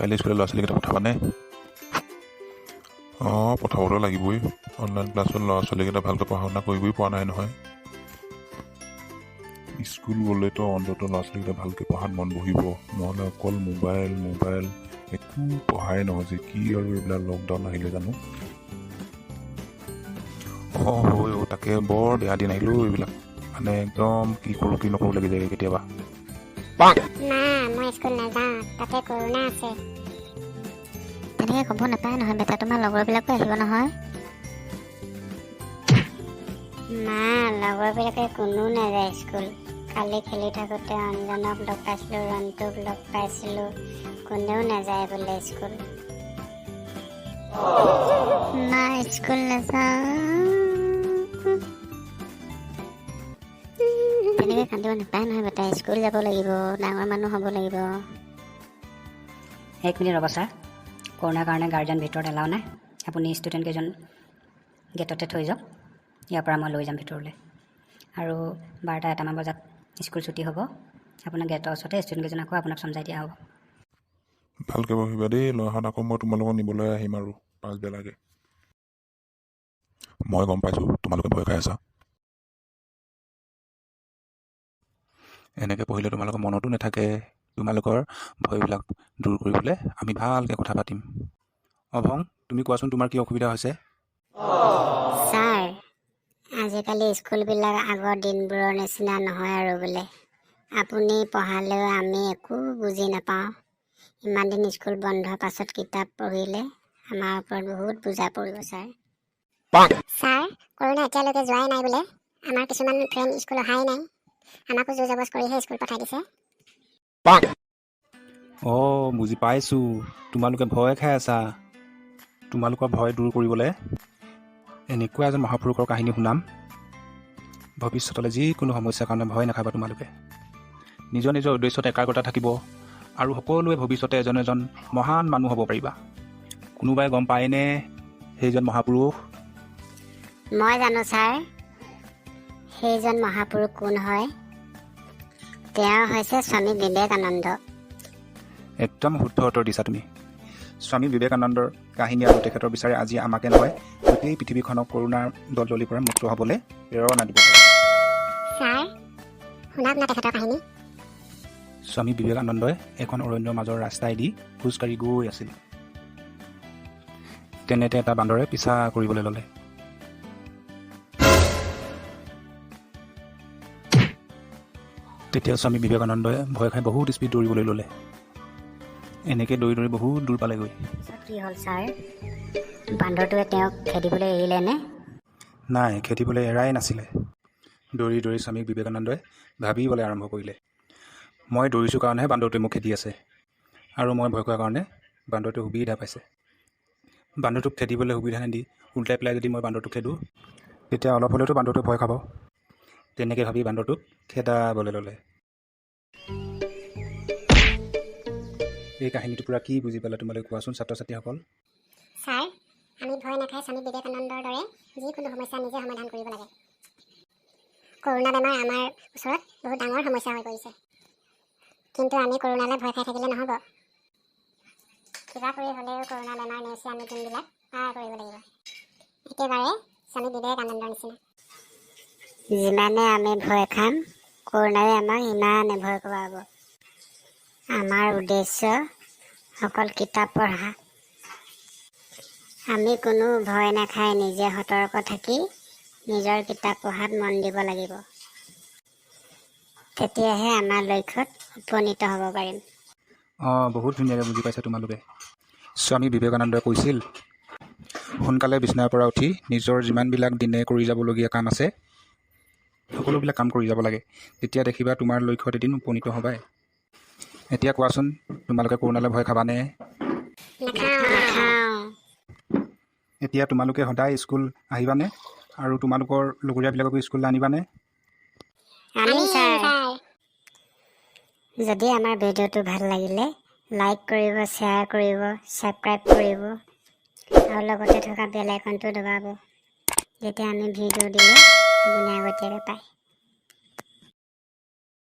কাইলৈ স্কুললৈ ল'ৰা ছোৱালীকেইটা পঠাবানে? অঁ, পঠাবতো লাগিবই। অনলাইন ক্লাছত ল'ৰা ছোৱালীকেইটা ভালকৈ পঢ়া শুনা কৰিবই পৰা নাই নহয়। স্কুল গ'লেতো অন্ততঃ ল'ৰা ছোৱালীকেইটা ভালকৈ পঢ়াত মন বহিব, নহ'লে অকল মোবাইল একো পঢ়াই নহয় যে কি আৰু এইবিলাক লকডাউন আহিলে জানো। হয় তাকে বৰ বেয়া দিন আহিলোঁ এইবিলাক, মানে একদম কি কৰোঁ কি নকৰোঁ লাগি যায় কেতিয়াবা। মা, মই স্কুল নাযাওঁ, তাতে কৰোণা আছে। তেনেকৈ ক'ব নাপায় নহয় বেটা, তোমাৰ লগৰবিলাকো আহিব নহয়। মা, লগৰবিলাকে কোনো নাযায় স্কুল। কালি খেলি থাকোঁতে অঞ্জনক লগ পাইছিলোঁ, ৰন্তুক লগ পাইছিলোঁ, কোনেও নাযায় বোলে স্কুল। মা, স্কুল নাযাওঁ। তেনেকৈ কান্দিব নাপায় নহয় বেটা, স্কুল যাব লাগিব, ডাঙৰ মানুহ হ'ব লাগিব। এক মিনিট ৰ'ব ছাৰ, কৰোণাৰ কাৰণে গাৰ্জেন ভিতৰত এলাও নাই। আপুনি ষ্টুডেণ্ট কেইজন গেটতে থৈ যাওক, ইয়াৰ পৰা মই লৈ যাম ভিতৰলৈ। আৰু 12-1মান বজাত স্কুল ছুটি হ'ব। আপোনাৰ গেটৰ ওচৰতে ষ্টুডেণ্ট কেইজন আকৌ আপোনাক চমজাই দিয়া হ'ব। ভালকৈ বহিবা দেই, ল'ৰাহঁত আকৌ মই তোমালোকক নিবলৈ আহিম আৰু পাছবেলাকৈ। মই গম পাইছোঁ তোমালোকে ভয় খাই আছা। এনেকৈ পঢ়িলে তোমালোকৰ মনতো নাথাকে। তোমালোকৰ ভয়বিলাক দূৰ কৰিবলৈ আমি ভালকৈ কথা পাতিম। অভং, তুমি কোৱাচোন তোমাৰ কি অসুবিধা হৈছে? ছাৰ, আজিকালি স্কুলবিলাক আগৰ দিনবোৰৰ নিচিনা নহয় আৰু বোলে। আপুনি পঢ়ালেও আমি একো বুজি নাপাওঁ। ইমান দিন স্কুল বন্ধ, পাছত কিতাপ পঢ়িলে আমাৰ ওপৰত বহুত বুজা পৰিব ছাৰ। ছাৰ, কৰোণা এতিয়ালৈকে যোৱাই নাই বোলে। আমাৰ কিছুমান ফ্ৰেণ্ড স্কুল অহাই নাই। আমাকো জোৰ জবজ কৰিহে স্কুল পঠাই দিছে। অঁ, বুজি পাইছোঁ, তোমালোকে ভয় খাই আছা। তোমালোকৰ ভয় দূৰ কৰিবলৈ এনেকুৱা এজন মহাপুৰুষৰ কাহিনী শুনাম। ভৱিষ্যতলৈ যিকোনো সমস্যাৰ কাৰণে ভয় নাখাবা। তোমালোকে নিজৰ নিজৰ উদ্দেশ্যত একাগ্ৰতা থাকিব আৰু সকলোৱে ভৱিষ্যতে এজন এজন মহান মানুহ হ'ব পাৰিবা। কোনোবাই গম পায়নে সেইজন মহাপুৰুষ? মই জানো ছাৰ, সেইজন মহাপুৰুষ কোন হয়। তেওঁ হৈছে স্বামী বিবেকানন্দ। একদম শুদ্ধ উত্তৰ দিছা তুমি। স্বামী বিবেকানন্দৰ কাহিনী আৰু তেখেতৰ বিচাৰে আজি আমাকে নহয়, গোটেই পৃথিৱীখনক কৰোণাৰ দলদলিৰ পৰা মুক্ত হ'বলৈ প্ৰেৰণা দিব পাৰে। ছাৰ, শুনাওক না তেখেতৰ কাহিনী। স্বামী বিবেকানন্দই এখন অৰণ্যৰ মাজৰ ৰাস্তাইদি খোজকাঢ়ি গৈ আছিল। তেনেতে এটা বান্দৰে পিছা কৰিবলৈ ল'লে। তেতিয়া স্বামী বিবেকানন্দই ভয় খাই বহুত স্পীড দৌৰিবলৈ ল'লে। এনেকৈ দৌৰি দৌৰি বহুত দূৰ পালেগৈ। কি হ'ল ছাৰ, বান্দৰটোৱে তেওঁক খেদিবলৈ এৰিলে নে? নাই, খেদিবলৈ এৰাই নাছিলে। দৌৰি দৌৰি স্বামী বিবেকানন্দই ভাবিবলৈ আৰম্ভ কৰিলে, মই দৌৰিছোঁ কাৰণেহে বান্দৰটোৱে মোক খেদি আছে, আৰু মই ভয় কৰাৰ কাৰণে বান্দৰটোৱে সুবিধা পাইছে। বান্দৰটোক খেদিবলৈ সুবিধা নিদি উল্টাই পেলাই যদি মই বান্দৰটোক খেদোঁ, তেতিয়া অলপ হ'লেওতো বান্দৰটোৱে ভয় খাব। তেনেকৈ ভাবি বান্দৰটোক খেদাবলৈ ল'লে। এই কাহিনীটোৰ পৰা কি বুজি পালা তোমালোকে কোৱাচোন ছাত্ৰ ছাত্ৰীসকল? ছাৰ, আমি ভয় নাখাই স্বামী বিবেকানন্দৰ দৰে যিকোনো সমস্যা নিজে সমাধান কৰিব লাগে। কৰোণা বেমাৰ আমাৰ ওচৰত বহুত ডাঙৰ সমস্যা হৈ পৰিছে, কিন্তু আমি কৰোণালৈ ভয় খাই থাকিলে নহ'ব। কিবা কৰি হ'লেও কৰোণা বেমাৰ নেওচি আমি দিনবিলাক পাৰ কৰিব লাগিব, একেবাৰে স্বামী বিবেকানন্দৰ নিচিনা। যিমানে আমি ভয় খাম, কৰোণাই আমাক ইমানে ভয় কৰাব। আমাৰ উদ্দেশ্য অকল কিতাপ পঢ়া। আমি কোনো ভয় নাখাই নিজে সতৰ্ক থাকি নিজৰ কিতাপ পঢ়াত মন দিব লাগিব। তেতিয়াহে আমাৰ লক্ষ্যত উপনীত হ'ব পাৰিম। অঁ, বহুত ধুনীয়াকৈ বুজি পাইছা তোমালোকে। স্বামী বিবেকানন্দই কৈছিল, সোনকালে বিচনাৰ পৰা উঠি নিজৰ যিমানবিলাক দিনে কৰি যাবলগীয়া কাম আছে সকলোবিলাক কাম কৰি যাব লাগে। তেতিয়া দেখিবা তোমাৰ লক্ষ্যত এদিন উপনীত হ'বাই। এতিয়া কোৱাচোন, তোমালোকে কৰোণালৈ ভয় খাবানে? নাখাওঁ। এতিয়া তোমালোকে সদায় স্কুল আহিবানে? আৰু তোমালোকৰ লগৰীয়াবিলাককো স্কুললৈ আনিবানে? যদি আমাৰ ভিডিঅ'টো ভাল লাগিলে লাইক কৰিব, শ্বেয়াৰ কৰিব, ছাবস্ক্ৰাইব কৰিব আৰু লগতে থকা বেল আইকনটো দবাব, যেতিয়া আমি ভিডিঅ' দিলে আপুনি আগতীয়াকৈ পায়।